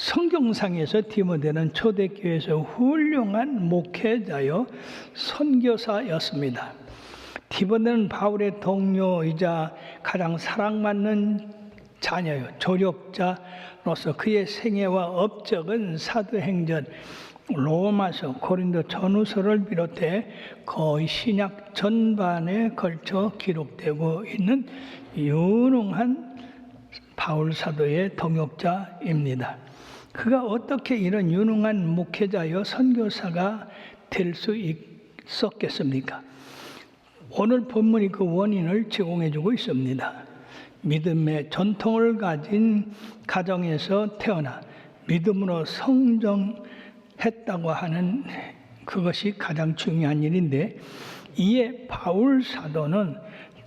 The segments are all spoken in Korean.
성경상에서 디모데는 초대교회에서 훌륭한 목회자요 선교사였습니다. 디모데는 바울의 동료이자 가장 사랑받는 자녀요 조력자로서 그의 생애와 업적은 사도행전, 로마서, 고린도 전후서를 비롯해 거의 신약 전반에 걸쳐 기록되고 있는 유능한 바울 사도의 동역자입니다. 그가 어떻게 이런 유능한 목회자여 선교사가 될 수 있었겠습니까? 오늘 본문이 그 원인을 제공해주고 있습니다. 믿음의 전통을 가진 가정에서 태어나 믿음으로 성정했다고 하는 그것이 가장 중요한 일인데, 이에 바울 사도는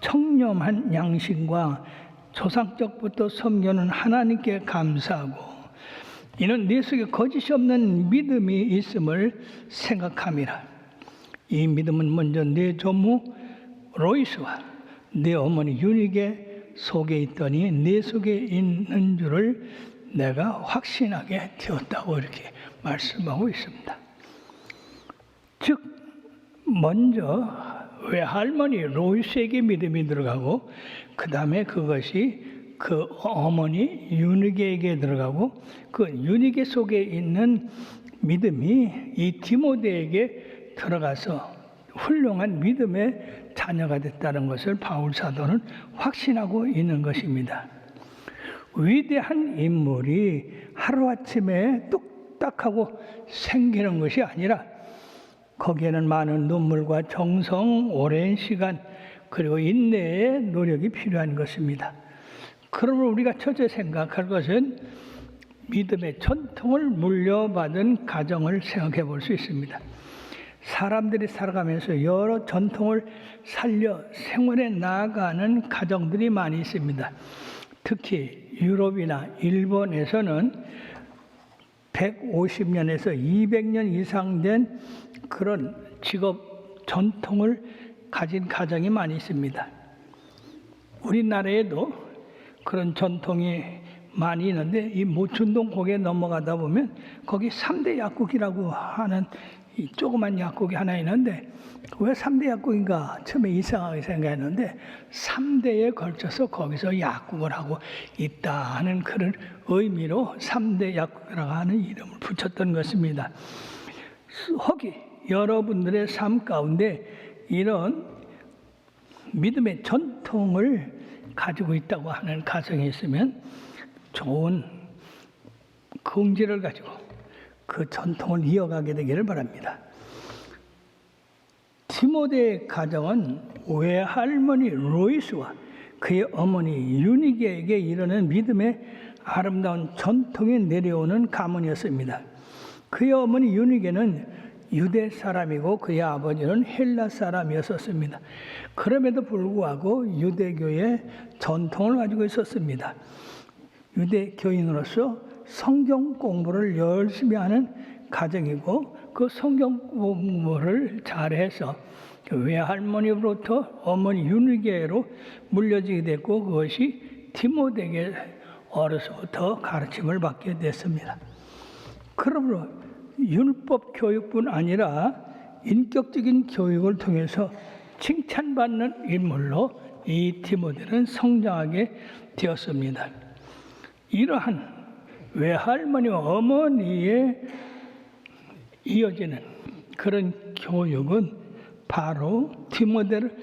청렴한 양심과 조상적부터 섬기는 하나님께 감사하고 이는 내 속에 거짓이 없는 믿음이 있음을 생각함이라. 이 믿음은 먼저 내 조모 로이스와 내 어머니 유니게 속에 있더니 내 속에 있는 줄을 내가 확신하게 되었다고 이렇게 말씀하고 있습니다. 즉 먼저 외할머니 로이스에게 믿음이 들어가고 그 다음에 그것이 그 어머니 유니게에게 들어가고 그 유니게 속에 있는 믿음이 이 디모데에게 들어가서 훌륭한 믿음의 자녀가 됐다는 것을 바울 사도는 확신하고 있는 것입니다. 위대한 인물이 하루아침에 뚝딱하고 생기는 것이 아니라 거기에는 많은 눈물과 정성, 오랜 시간 그리고 인내의 노력이 필요한 것입니다. 그러므로 우리가 첫째 생각할 것은 믿음의 전통을 물려받은 가정을 생각해 볼 수 있습니다. 사람들이 살아가면서 여러 전통을 살려 생활해 나아가는 가정들이 많이 있습니다. 특히 유럽이나 일본에서는 150년에서 200년 이상 된 그런 직업 전통을 가진 가정이 많이 있습니다. 우리나라에도 그런 전통이 많이 있는데 이 모춘동 고개 넘어가다 보면 거기 3대 약국이라고 하는 이 조그만 약국이 하나 있는데 왜 3대 약국인가 처음에 이상하게 생각했는데 3대에 걸쳐서 거기서 약국을 하고 있다 하는 그런 의미로 3대 약국이라고 하는 이름을 붙였던 것입니다. 혹시 여러분들의 삶 가운데 이런 믿음의 전통을 가지고 있다고 하는 가정이 있으면 좋은 긍지를 가지고 그 전통을 이어가게 되기를 바랍니다. 디모데의 가정은 외할머니 로이스와 그의 어머니 유니게에게 이르는 믿음의 아름다운 전통이 내려오는 가문이었습니다. 그의 어머니 유니게는 유대 사람이고 그의 아버지는 헬라 사람이었습니다. 그럼에도 불구하고 유대교의 전통을 가지고 있었습니다. 유대교인으로서 성경 공부를 열심히 하는 가정이고 그 성경 공부를 잘해서 외할머니로부터 어머니 유니게로 물려지게 됐고 그것이 디모데에게 어려서부터 가르침을 받게 됐습니다. 그러므로 율법 교육뿐 아니라 인격적인 교육을 통해서 칭찬받는 인물로 이 디모데는 성장하게 되었습니다. 이러한 외할머니와 어머니에 이어지는 그런 교육은 바로 디모데를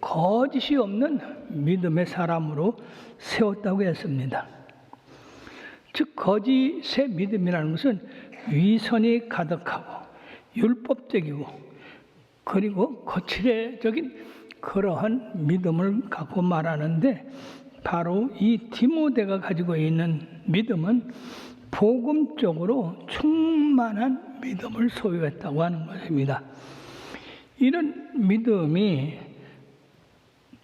거짓이 없는 믿음의 사람으로 세웠다고 했습니다. 즉 거짓의 믿음이라는 것은 위선이 가득하고 율법적이고 그리고 거칠애적인 그러한 믿음을 갖고 말하는데 바로 이 디모데가 가지고 있는 믿음은 복음적으로 충만한 믿음을 소유했다고 하는 것입니다. 이런 믿음이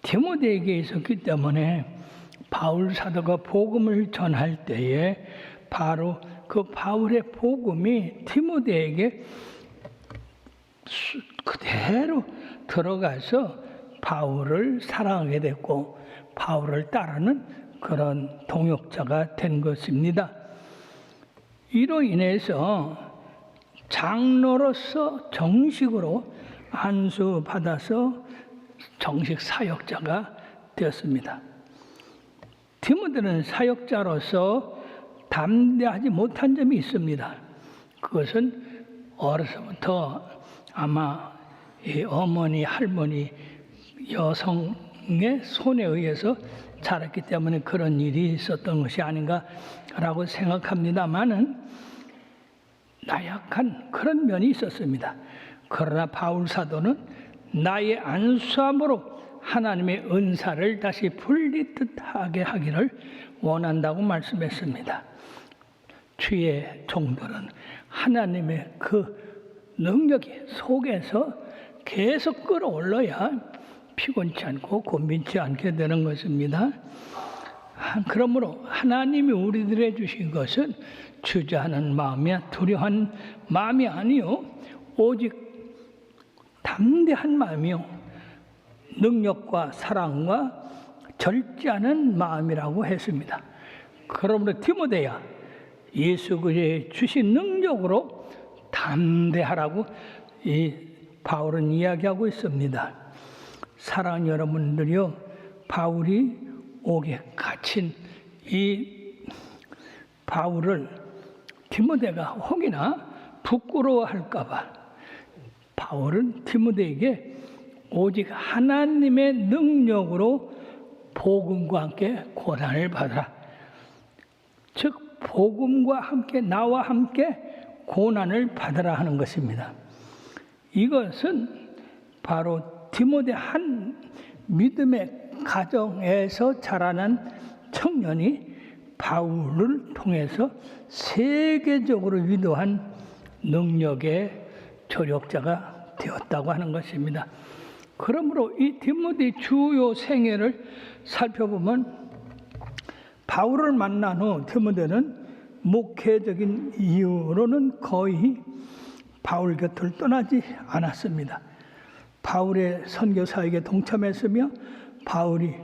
디모데에게 있었기 때문에 바울 사도가 복음을 전할 때에 바로 그 바울의 복음이 디모데에게 그대로 들어가서 바울을 사랑하게 됐고 바울을 따르는 그런 동역자가 된 것입니다. 이로 인해서 장로로서 정식으로 안수받아서 정식 사역자가 되었습니다. 디모데는 사역자로서 담대하지 못한 점이 있습니다. 그것은 어려서부터 아마 어머니, 할머니, 여성의 손에 의해서 자랐기 때문에 그런 일이 있었던 것이 아닌가라고 생각합니다마는 나약한 그런 면이 있었습니다. 그러나 바울 사도는 나의 안수함으로 하나님의 은사를 다시 풀리듯하게 하기를 원한다고 말씀했습니다. 주의 종들은 하나님의 그 능력이 속에서 계속 끌어올라야 피곤치 않고 곤빈치 않게 되는 것입니다. 그러므로 하나님이 우리들에게 주신 것은 주저하는 마음이야 두려워한 마음이 아니요 오직 담대한 마음이요 능력과 사랑과 절제하는 마음이라고 했습니다. 그러므로 디모데야 예수 그리스도의 주신 능력으로 담대하라고 이 바울은 이야기하고 있습니다. 사랑하는 여러분들이요, 바울이 옥에 갇힌 이 바울을 디모데가 혹이나 부끄러워할까봐 바울은 디모데에게 오직 하나님의 능력으로 복음과 함께 고난을 받아라. 즉 복음과 함께 나와 함께 고난을 받아라 하는 것입니다. 이것은 바로 디모데 한 믿음의 가정에서 자라난 청년이 바울을 통해서 세계적으로 위대한 능력의 조력자가 되었다고 하는 것입니다. 그러므로 이 디모데 주요 생애를 살펴보면 바울을 만난 후 디모데는 목회적인 이유로는 거의 바울 곁을 떠나지 않았습니다. 바울의 선교 사역에 동참했으며 바울이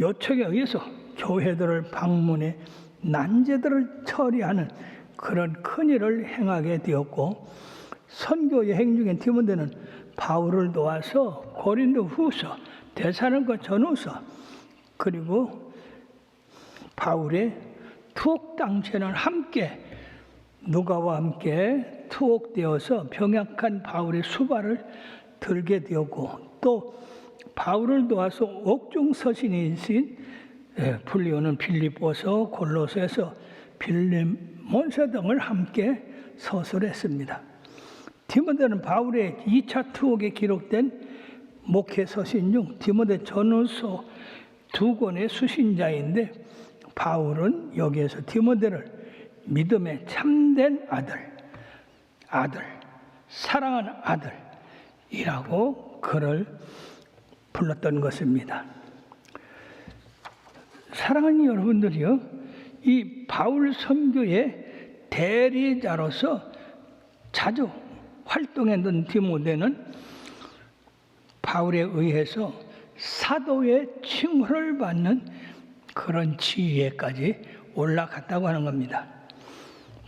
요청에 의해서 교회들을 방문해 난제들을 처리하는 그런 큰 일을 행하게 되었고 선교 여행 중에 디모데는 바울을 도와서 고린도 후서, 데살로니가 전후서 그리고 바울의 투옥 당시에는 함께 누가와 함께 투옥되어서 병약한 바울의 수발을 들게 되었고 또 바울을 도와서 옥중 서신이신 불리오는 빌립보서, 골로새서, 빌레몬서 등을 함께 서술했습니다. 디모데는 바울의 2차 투옥에 기록된 목회 서신 중 디모데 전후서 2권의 수신자인데 바울은 여기에서 디모데를 믿음의 참된 아들, 사랑하는 아들이라고 그를 불렀던 것입니다. 사랑하는 여러분들이요, 이 바울 선교의 대리자로서 자주 활동했던 디모데는 바울에 의해서 사도의 칭호를 받는 그런 지위에까지 올라갔다고 하는 겁니다.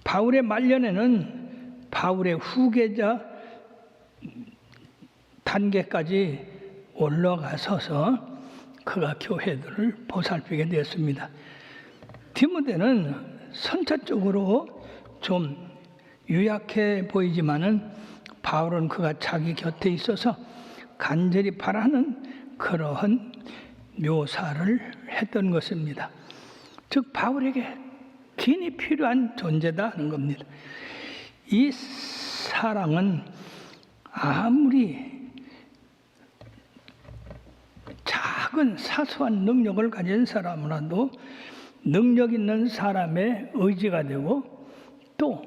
바울의 말년에는 바울의 후계자 단계까지 올라가서서 그가 교회들을 보살피게 되었습니다. 디모데는 선천적으로 좀 유약해 보이지만은 바울은 그가 자기 곁에 있어서 간절히 바라는 그러한 묘사를 했던 것입니다. 즉 바울에게 긴히 필요한 존재다 하는 겁니다. 이 사랑은 아무리 작은 사소한 능력을 가진 사람이라도 능력 있는 사람의 의지가 되고 또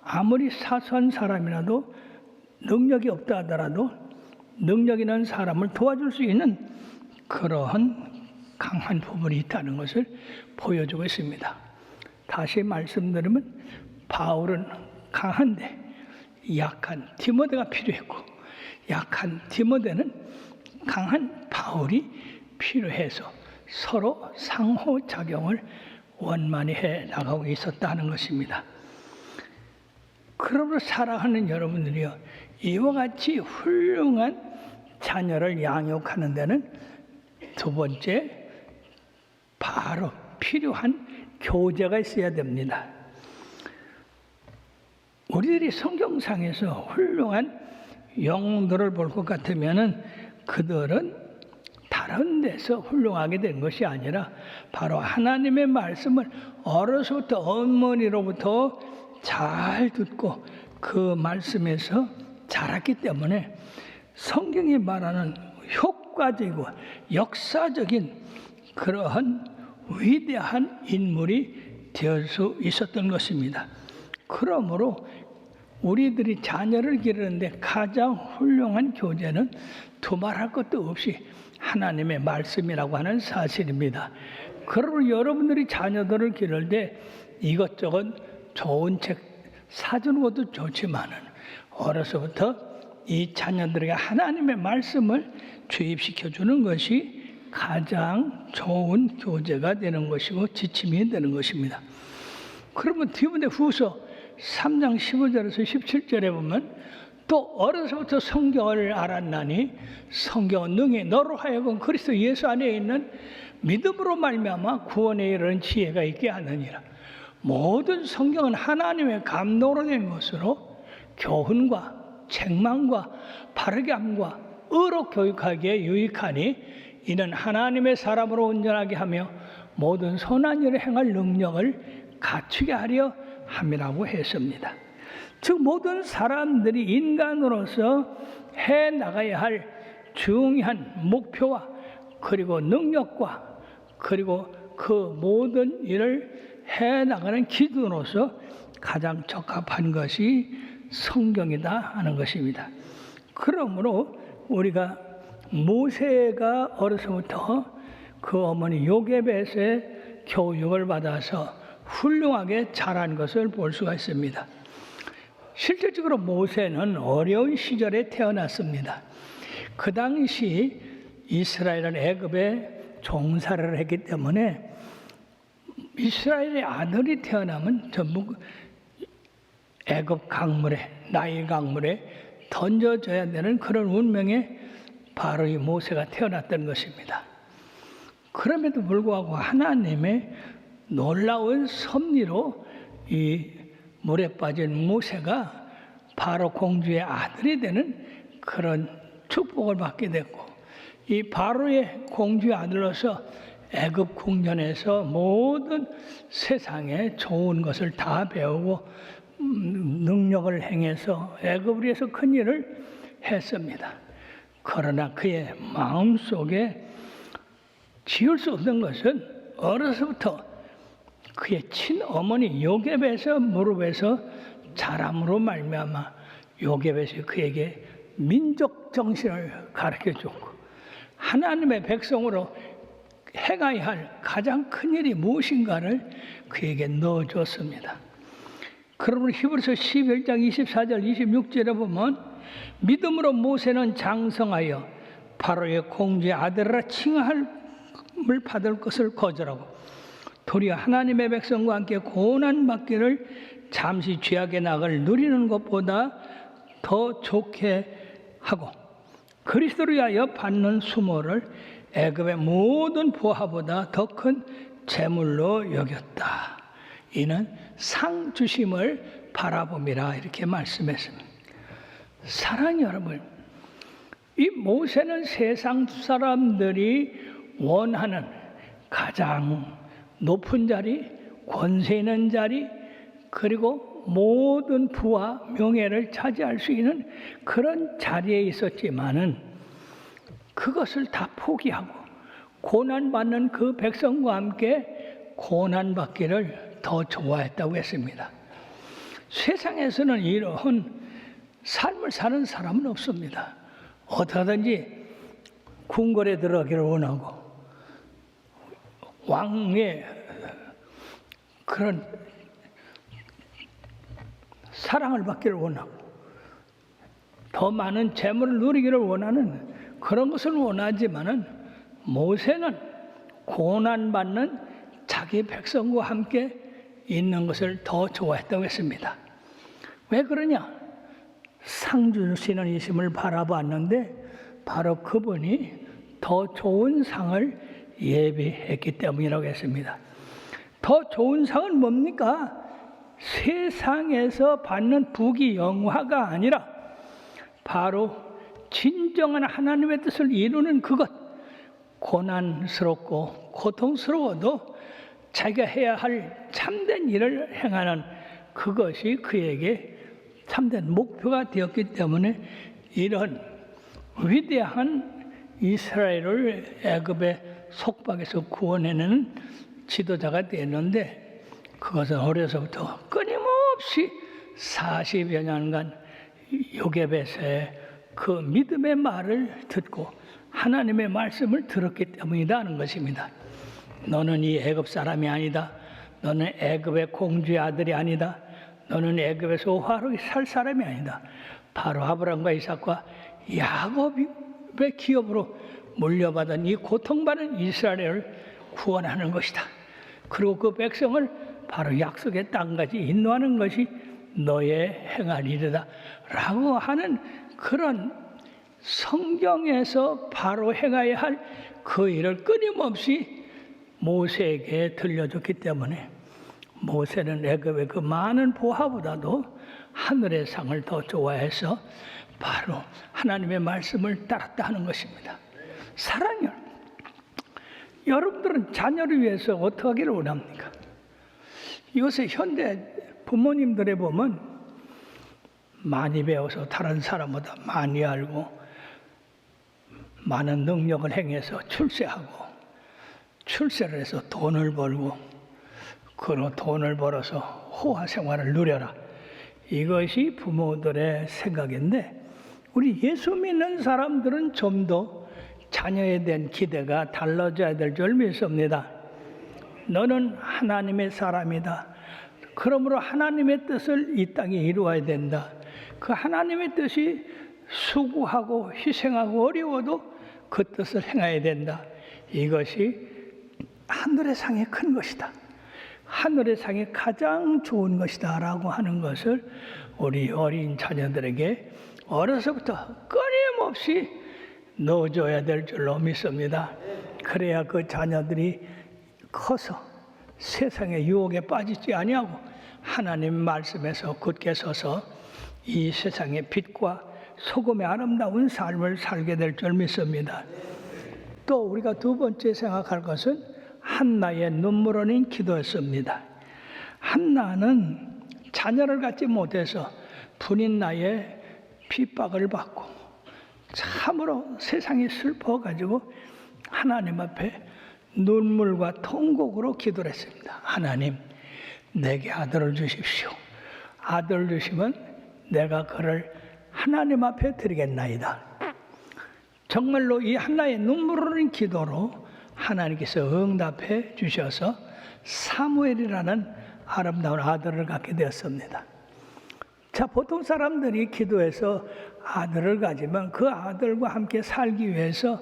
아무리 사소한 사람이라도 능력이 없다 하더라도 능력 있는 사람을 도와줄 수 있는 그러한 강한 부분이 있다는 것을 보여주고 있습니다. 다시 말씀드리면 바울은 강한데 약한 디모데가 필요했고 약한 디모데는 강한 바울이 필요해서 서로 상호작용을 원만히 해 나가고 있었다는 것입니다. 그러므로 사랑하는 여러분들이요, 이와 같이 훌륭한 자녀를 양육하는 데는 두 번째, 바로 필요한 교제가 있어야 됩니다. 우리들이 성경상에서 훌륭한 영웅들을 볼 것 같으면은 그들은 다른 데서 훌륭하게 된 것이 아니라 바로 하나님의 말씀을 어려서부터 어머니로부터 잘 듣고 그 말씀에서 자랐기 때문에 성경이 말하는 효과적이고 역사적인 그러한 위대한 인물이 될 수 있었던 것입니다. 그러므로 우리들이 자녀를 기르는데 가장 훌륭한 교재는 두말할 것도 없이 하나님의 말씀이라고 하는 사실입니다. 그러므로 여러분들이 자녀들을 기를 때 이것저것 좋은 책 사주는 것도 좋지만은 어려서부터 이 자녀들에게 하나님의 말씀을 주입시켜 주는 것이 가장 좋은 교재가 되는 것이고 지침이 되는 것입니다. 그러면 디모데후서 3장 15절에서 17절에 보면 또 어려서부터 성경을 알았나니 성경은 능히 너로 하여금 그리스도 예수 안에 있는 믿음으로 말미암아 구원에 이르는 지혜가 있게 하느니라. 모든 성경은 하나님의 감동으로 된 것으로 교훈과 책망과 바르게 함과 의로 교육하기에 유익하니 이는 하나님의 사람으로 온전하게 하며 모든 선한 일을 행할 능력을 갖추게 하려 함이라고 했습니다. 즉 모든 사람들이 인간으로서 해나가야 할 중요한 목표와 그리고 능력과 그리고 그 모든 일을 해나가는 기준으로서 가장 적합한 것이 성경이다 하는 것입니다. 그러므로 우리가 모세가 어려서부터 그 어머니 요게벳의 교육을 받아서 훌륭하게 자란 것을 볼 수가 있습니다. 실질적으로 모세는 어려운 시절에 태어났습니다. 그 당시 이스라엘은 애굽에 종살이를 했기 때문에 이스라엘의 아들이 태어나면 전부 애굽 강물에, 나일 강물에 던져져야 되는 그런 운명에 바로 이 모세가 태어났던 것입니다. 그럼에도 불구하고 하나님의 놀라운 섭리로 이 물에 빠진 모세가 바로 공주의 아들이 되는 그런 축복을 받게 됐고, 이 바로의 공주의 아들로서 애굽 궁전에서 모든 세상의 좋은 것을 다 배우고 능력을 행해서 애굽을 위해서 큰 일을 했습니다. 그러나 그의 마음속에 지울 수 없는 것은 어려서부터 그의 친어머니 요게벳의 무릎에서 자람으로 말미암아 요게벳이 그에게 민족 정신을 가르쳐줬고 하나님의 백성으로 행해야 할 가장 큰 일이 무엇인가를 그에게 넣어줬습니다. 그러므로 히브리서 11장 24절 26절에 보면 믿음으로 모세는 장성하여 바로의 공주의 아들이라 칭함을 받을 것을 거절하고 도리어 하나님의 백성과 함께 고난받기를 잠시 죄악의 낙을 누리는 것보다 더 좋게 하고 그리스도를 위하여 받는 수모를 애굽의 모든 보화보다 더 큰 재물로 여겼다. 이는 상 주심을 바라봄이라 이렇게 말씀했습니다. 사랑하는 여러분, 이 모세는 세상 사람들이 원하는 가장 높은 자리, 권세 있는 자리, 그리고 모든 부와 명예를 차지할 수 있는 그런 자리에 있었지만은 그것을 다 포기하고 고난받는 그 백성과 함께 고난받기를 더 좋아했다고 했습니다. 세상에서는 이런 삶을 사는 사람은 없습니다. 어떻게든지 궁궐에 들어가기를 원하고 왕의 그런 사랑을 받기를 원하고 더 많은 재물을 누리기를 원하는 그런 것을 원하지만은 모세는 고난받는 자기 백성과 함께 있는 것을 더 좋아했다고 했습니다. 왜 그러냐? 상 주시는 이심을 바라봤는데 바로 그분이 더 좋은 상을 예비했기 때문이라고 했습니다. 더 좋은 상은 뭡니까? 세상에서 받는 부귀 영화가 아니라 바로 진정한 하나님의 뜻을 이루는 그것, 고난스럽고 고통스러워도 자기가 해야 할 참된 일을 행하는 그것이 그에게 참된 목표가 되었기 때문에 이런 위대한 이스라엘을 애굽의 속박에서 구원해내는 지도자가 되었는데, 그것은 어려서부터 끊임없이 40여 년간 요게벳의 그 믿음의 말을 듣고 하나님의 말씀을 들었기 때문이다 하는 것입니다. 너는 이 애굽 사람이 아니다. 너는 애굽의 공주의 아들이 아니다. 너는 애굽에서 화로히 살 사람이 아니다. 바로 아브라함과 이삭과 야곱의 기업으로 물려받은 이 고통받은 이스라엘을 구원하는 것이다. 그리고 그 백성을 바로 약속의 땅까지 인도하는 것이 너의 행할 일이다 라고 하는 그런 성경에서 바로 행해야 할 그 일을 끊임없이 모세에게 들려줬기 때문에 모세는 애굽의 그 많은 보화보다도 하늘의 상을 더 좋아해서 바로 하나님의 말씀을 따랐다 하는 것입니다. 사랑해요. 여러분들은 자녀를 위해서 어떻게 하기를 원합니까? 요새 현대 부모님들에 보면 많이 배워서 다른 사람보다 많이 알고 많은 능력을 행해서 출세하고 출세를 해서 돈을 벌고 그로 돈을 벌어서 호화 생활을 누려라. 이것이 부모들의 생각인데 우리 예수 믿는 사람들은 좀 더 자녀에 대한 기대가 달라져야 될 줄 믿습니다. 너는 하나님의 사람이다. 그러므로 하나님의 뜻을 이 땅에 이루어야 된다. 그 하나님의 뜻이 수고하고 희생하고 어려워도 그 뜻을 행해야 된다. 이것이 하늘의 상에 큰 것이다. 하늘의 상에 가장 좋은 것이다 라고 하는 것을 우리 어린 자녀들에게 어려서부터 끊임없이 넣어줘야 될 줄로 믿습니다. 그래야 그 자녀들이 커서 세상의 유혹에 빠지지 아니하고 하나님 말씀에서 굳게 서서 이 세상의 빛과 소금의 아름다운 삶을 살게 될 줄 믿습니다. 또 우리가 두 번째 생각할 것은 한나의 눈물 흘린 기도였습니다. 한나는 자녀를 갖지 못해서 분인 나에 핍박을 받고 참으로 세상이 슬퍼가지고 하나님 앞에 눈물과 통곡으로 기도를 했습니다. 하나님, 내게 아들을 주십시오. 아들을 주시면 내가 그를 하나님 앞에 드리겠나이다. 정말로 이 한나의 눈물 흘린 기도로 하나님께서 응답해 주셔서 사무엘이라는 아름다운 아들을 갖게 되었습니다. 자, 보통 사람들이 기도해서 아들을 가지만 그 아들과 함께 살기 위해서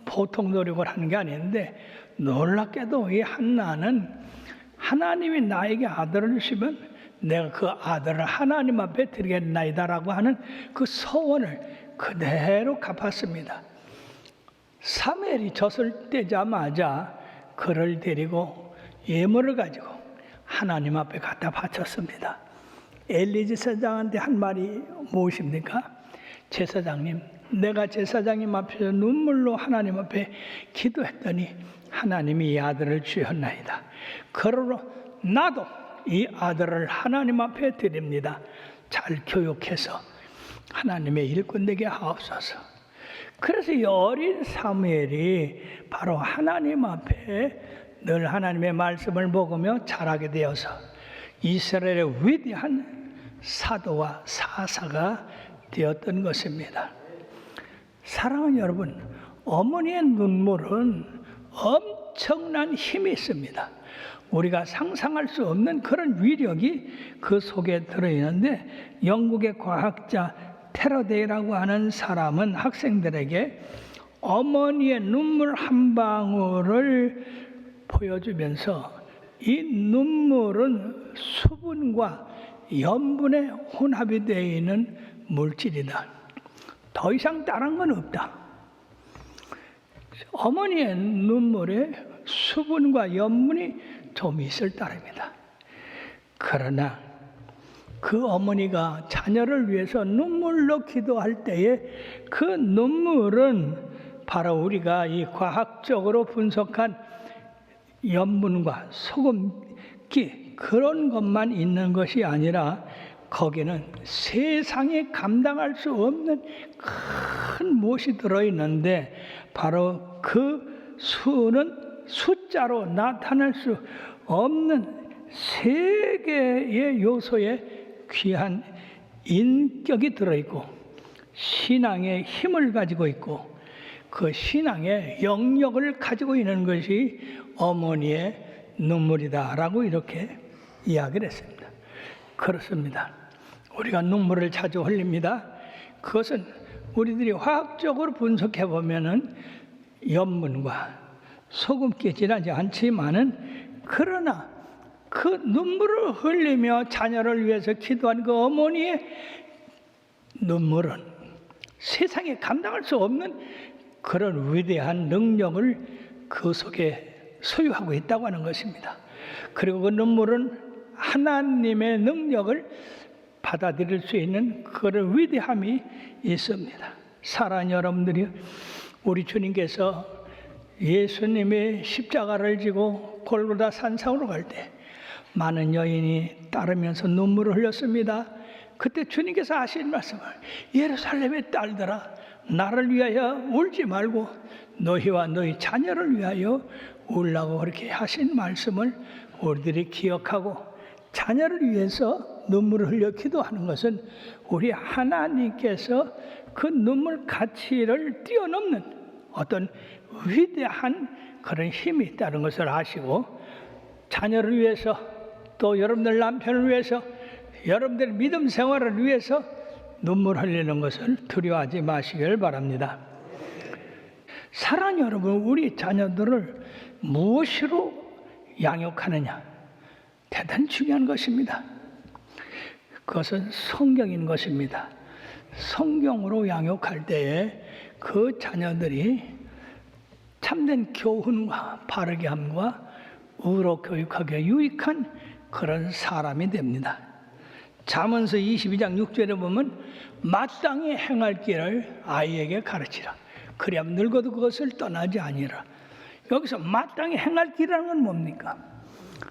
보통 노력을 하는 게 아닌데 놀랍게도 이 한나는 하나님이 나에게 아들을 주시면 내가 그 아들을 하나님 앞에 드리겠나이다라고 하는 그 소원을 그대로 갚았습니다. 사무엘이 젖을 떼자마자 그를 데리고 예물을 가지고 하나님 앞에 갖다 바쳤습니다. 엘리 제사장한테 한 말이 무엇입니까? 제사장님, 내가 제사장님 앞에서 눈물로 하나님 앞에 기도했더니 하나님이 이 아들을 주셨나이다. 그러므로 나도 이 아들을 하나님 앞에 드립니다. 잘 교육해서 하나님의 일꾼 되게 하옵소서. 그래서 이 어린 사무엘이 바로 하나님 앞에 늘 하나님의 말씀을 먹으며 자라게 되어서 이스라엘의 위대한 사도와 사사가 되었던 것입니다. 사랑하는 여러분, 어머니의 눈물은 엄청난 힘이 있습니다. 우리가 상상할 수 없는 그런 위력이 그 속에 들어있는데 영국의 과학자 테러데이라고 하는 사람은 학생들에게 어머니의 눈물 한 방울을 보여주면서 이 눈물은 수분과 염분의 혼합이 되어 있는 물질이다. 더 이상 다른 건 없다. 어머니의 눈물에 수분과 염분이 좀 있을 따름이다. 그러나 그 어머니가 자녀를 위해서 눈물로 기도할 때에 그 눈물은 바로 우리가 이 과학적으로 분석한 염분과 소금기 그런 것만 있는 것이 아니라 거기는 세상에 감당할 수 없는 큰 무엇이 들어있는데 바로 그 수는 숫자로 나타낼 수 없는 세 개의 요소에 귀한 인격이 들어있고 신앙의 힘을 가지고 있고 그 신앙의 영역을 가지고 있는 것이 어머니의 눈물이다라고 이렇게 이야기를 했습니다. 그렇습니다. 우리가 눈물을 자주 흘립니다. 그것은 우리들이 화학적으로 분석해 보면은 염분과 소금기 지나지 않지만은 그러나 그 눈물을 흘리며 자녀를 위해서 기도한 그 어머니의 눈물은 세상에 감당할 수 없는 그런 위대한 능력을 그 속에 소유하고 있다고 하는 것입니다. 그리고 그 눈물은 하나님의 능력을 받아들일 수 있는 그런 위대함이 있습니다. 사랑하는 여러분들이 우리 주님께서 예수님의 십자가를 지고 골고다 산상으로 갈 때 많은 여인이 따르면서 눈물을 흘렸습니다. 그때 주님께서 하신 말씀을 예루살렘의 딸들아 나를 위하여 울지 말고 너희와 너희 자녀를 위하여 울라고 그렇게 하신 말씀을 우리들이 기억하고 자녀를 위해서 눈물을 흘려 기도하는 것은 우리 하나님께서 그 눈물 가치를 뛰어넘는 어떤 위대한 그런 힘이 있다는 것을 아시고 자녀를 위해서 또 여러분들 남편을 위해서 여러분들의 믿음 생활을 위해서 눈물 흘리는 것을 두려워하지 마시길 바랍니다. 사랑하는 여러분, 우리 자녀들을 무엇으로 양육하느냐? 대단히 중요한 것입니다. 그것은 성경인 것입니다. 성경으로 양육할 때에 그 자녀들이 참된 교훈과 바르게 함과 의로 교육하기에 유익한 그런 사람이 됩니다. 잠언서 22장 6절에 보면 마땅히 행할 길을 아이에게 가르치라. 그리하면 늙어도 그것을 떠나지 아니라. 여기서 마땅히 행할 길이라는 건 뭡니까?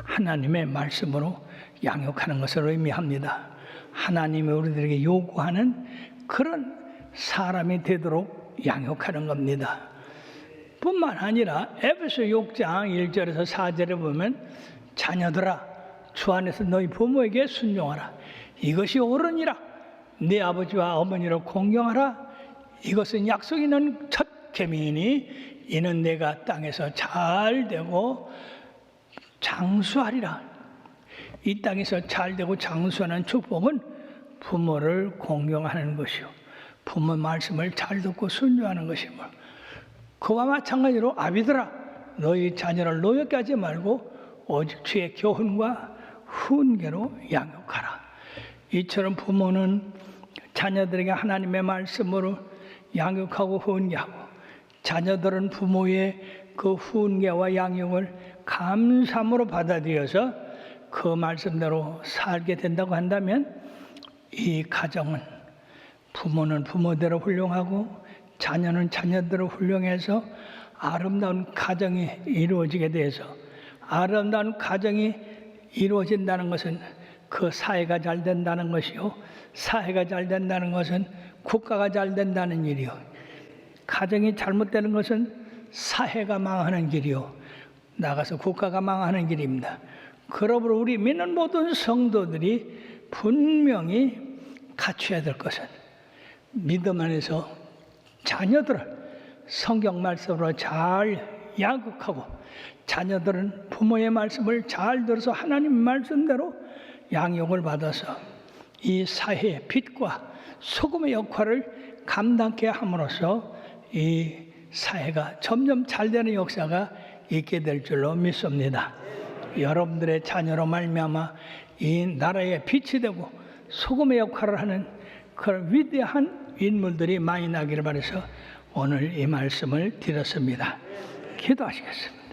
하나님의 말씀으로 양육하는 것을 의미합니다. 하나님이 우리들에게 요구하는 그런 사람이 되도록 양육하는 겁니다. 뿐만 아니라 에베소 6장 1절에서 4절에 보면 자녀들아 주 안에서 너희 부모에게 순종하라. 이것이 옳으니라. 네 아버지와 어머니를 공경하라. 이것은 약속 있는 첫 계명이니 이는 내가 땅에서 잘되고 장수하리라. 이 땅에서 잘되고 장수하는 축복은 부모를 공경하는 것이요 부모 말씀을 잘 듣고 순종하는 것이므로 그와 마찬가지로 아비들아 너희 자녀를 노엽게 하지 말고 오직 주의 교훈과 훈계로 양육하라. 이처럼 부모는 자녀들에게 하나님의 말씀으로 양육하고 훈계하고 자녀들은 부모의 그 훈계와 양육을 감사함으로 받아들여서 그 말씀대로 살게 된다고 한다면 이 가정은 부모는 부모대로 훌륭하고 자녀는 자녀대로 훌륭해서 아름다운 가정이 이루어지게 돼서 아름다운 가정이 이루어진다는 것은 그 사회가 잘 된다는 것이요 사회가 잘 된다는 것은 국가가 잘 된다는 일이요 가정이 잘못되는 것은 사회가 망하는 길이요 나가서 국가가 망하는 길입니다. 그러므로 우리 믿는 모든 성도들이 분명히 갖춰야 될 것은 믿음 안에서 자녀들을 성경 말씀으로 잘 양육하고 자녀들은 부모의 말씀을 잘 들어서 하나님 말씀대로 양육을 받아서 이 사회의 빛과 소금의 역할을 감당케 함으로써 이 사회가 점점 잘 되는 역사가 있게 될 줄로 믿습니다. 여러분들의 자녀로 말미암아 이 나라의 빛이 되고 소금의 역할을 하는 그런 위대한 인물들이 많이 나기를 바라서 오늘 이 말씀을 드렸습니다. 기도하시겠습니다.